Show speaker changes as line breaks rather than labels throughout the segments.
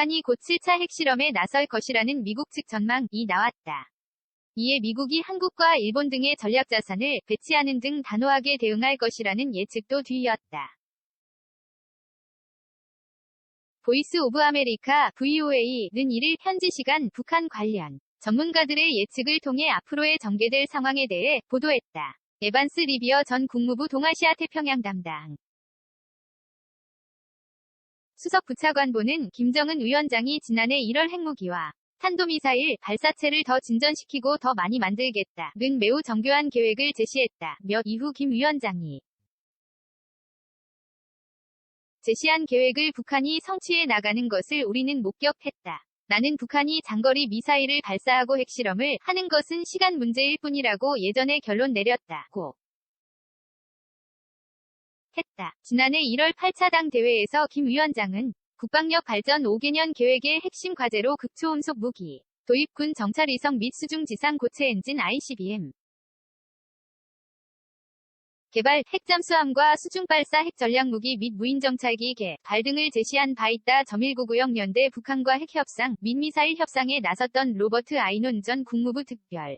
북한이 곧 7차 핵실험에 나설 것이라는 미국 측 전망이 나왔다. 이에 미국이 한국과 일본 등의 전략자산을 배치하는 등 단호하게 대응할 것이라는 예측도 뒤이었다. 보이스 오브 아메리카 VOA는 1일 현지 시간 북한 관련 전문가들의 예측을 통해 앞으로의 전개될 상황에 대해 보도했다. 에반스 리비어 전 국무부 동아시아 태평양 담당 수석 부차관보는 김정은 위원장이 지난해 1월 핵무기와 탄도미사일 발사체를 더 진전시키고 더 많이 만들겠다는 매우 정교한 계획을 제시했다며 이후 김 위원장이 제시한 계획을 북한이 성취해 나가는 것을 우리는 목격했다. 나는 북한이 장거리 미사일을 발사하고 핵실험을 하는 것은 시간 문제일 뿐이라고 예전에 결론 내렸다고 했다. 지난해 1월 8차 당 대회에서 김 위원장은 국방력 발전 5개년 계획의 핵심 과제로 극초음속 무기, 도입 군 정찰 위성 및 수중 지상 고체 엔진 ICBM 개발, 핵잠수함과 수중발사 핵전략무기 및 무인정찰기 개발 등을 제시한 바 있다. 1990년대 북한과 핵협상 및 미사일 협상에 나섰던 로버트 아이논 전 국무부 특별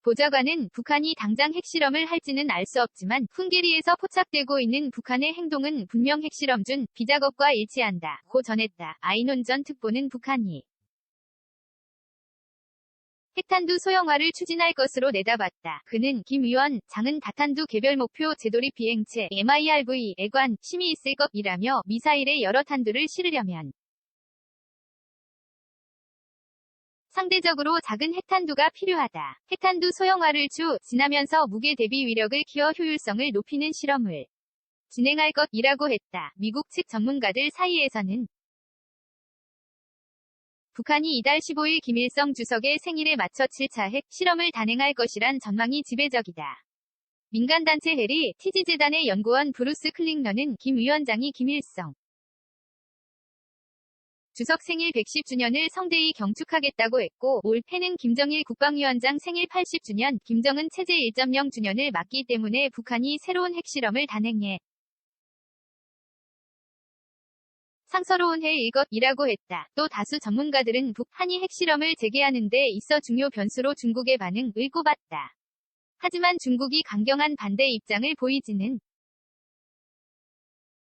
보좌관은 북한이 당장 핵실험을 할지는 알 수 없지만 훈게리에서 포착되고 있는 북한의 행동은 분명 핵실험 준 비작업과 일치한다고 전했다. 아이논 전 특보는 북한이 핵탄두 소형화를 추진할 것으로 내다봤다. 그는 김 위원장은 다탄두 개별 목표 재돌입 비행체 MIRV에 관심이 있을 것이라며 미사일에 여러 탄두를 실으려면 상대적으로 작은 핵탄두가 필요하다. 핵탄두 소형화를 지나면서 무게 대비 위력을 키워 효율성을 높이는 실험을 진행할 것이라고 했다. 미국 측 전문가들 사이에서는 북한이 이달 15일 김일성 주석의 생일에 맞춰 7차 핵 실험을 단행할 것이란 전망이 지배적이다. 민간단체 해리 티지재단의 연구원 브루스 클링런은 김 위원장이 김일성 주석 생일 110주년을 성대히 경축하겠다고 했고 올해는 김정일 국방위원장 생일 80주년, 김정은 체제 1.0주년을 맞기 때문에 북한이 새로운 핵실험을 단행해 상서로운 해일 것이라고 했다. 또 다수 전문가들은 북한이 핵실험을 재개하는 데 있어 중요 변수로 중국의 반응을 꼽았다. 하지만 중국이 강경한 반대 입장을 보이지는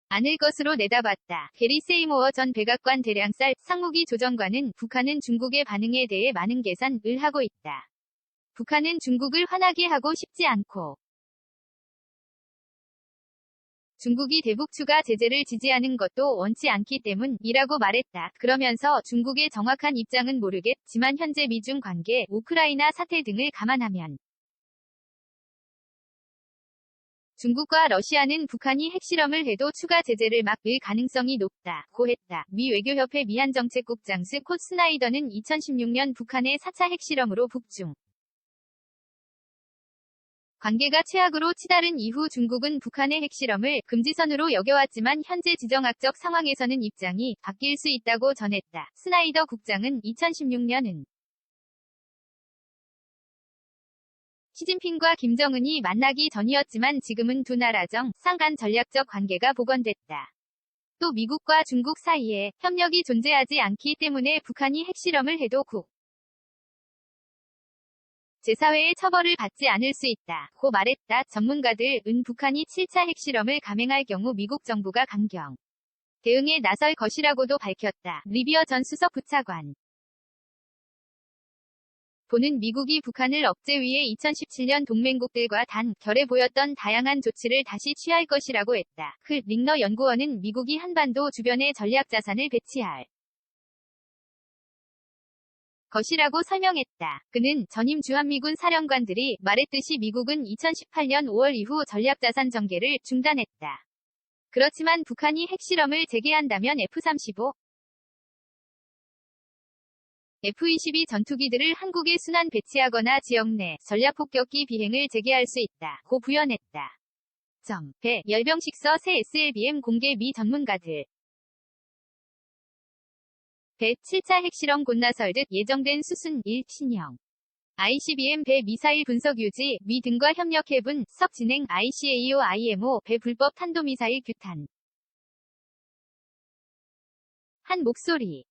않을 것으로 내다봤다. 게리 세이모어 전 백악관 대량살 상무기 조정관은 북한은 중국의 반응에 대해 많은 계산을 하고 있다. 북한은 중국을 화나게 하고 싶지 않고 중국이 대북 추가 제재를 지지하는 것도 원치 않기 때문이라고 말했다. 그러면서 중국의 정확한 입장은 모르겠지만 현재 미중 관계, 우크라이나 사태 등을 감안하면 중국과 러시아는 북한이 핵실험을 해도 추가 제재를 막을 가능성이 높다고 했다. 미 외교협회 미한정책국장 스콧 스나이더는 2016년 북한의 4차 핵실험으로 북중 관계가 최악으로 치달은 이후 중국은 북한의 핵실험을 금지선으로 여겨왔지만 현재 지정학적 상황에서는 입장이 바뀔 수 있다고 전했다. 스나이더 국장은 2016년은 시진핑과 김정은이 만나기 전이었지만 지금은 두 나라 정상 간 전략적 관계가 복원됐다. 또 미국과 중국 사이에 협력이 존재하지 않기 때문에 북한이 핵실험을 해도 제4회의 처벌을 받지 않을 수 있다고 말했다. 전문가들은 북한이 7차 핵실험을 감행할 경우 미국 정부가 강경 대응에 나설 것이라고도 밝혔다. 리비어 전 수석 부차관 보는 미국이 북한을 억제 위해 2017년 동맹국들과 단결해 보였던 다양한 조치를 다시 취할 것이라고 했다. 그 링너 연구원은 미국이 한반도 주변에 전략자산을 배치할 것이라고 설명했다. 그는 전임 주한미군 사령관들이 말했듯이 미국은 2018년 5월 이후 전략자산 전개를 중단했다. 그렇지만 북한이 핵실험을 재개한다면 F-35, F-22 전투기들을 한국에 순환 배치하거나 지역 내 전략폭격기 비행을 재개할 수 있다고 부연했다. 배, 열병식서 새 SLBM 공개 미 전문가들 배 7차 핵실험 곧 나설 듯 예정된 수순 1. 신형 ICBM 배 미사일 분석 유지 미 등과 협력해 분석 진행 ICAO IMO 배 불법 탄도미사일 규탄 한 목소리.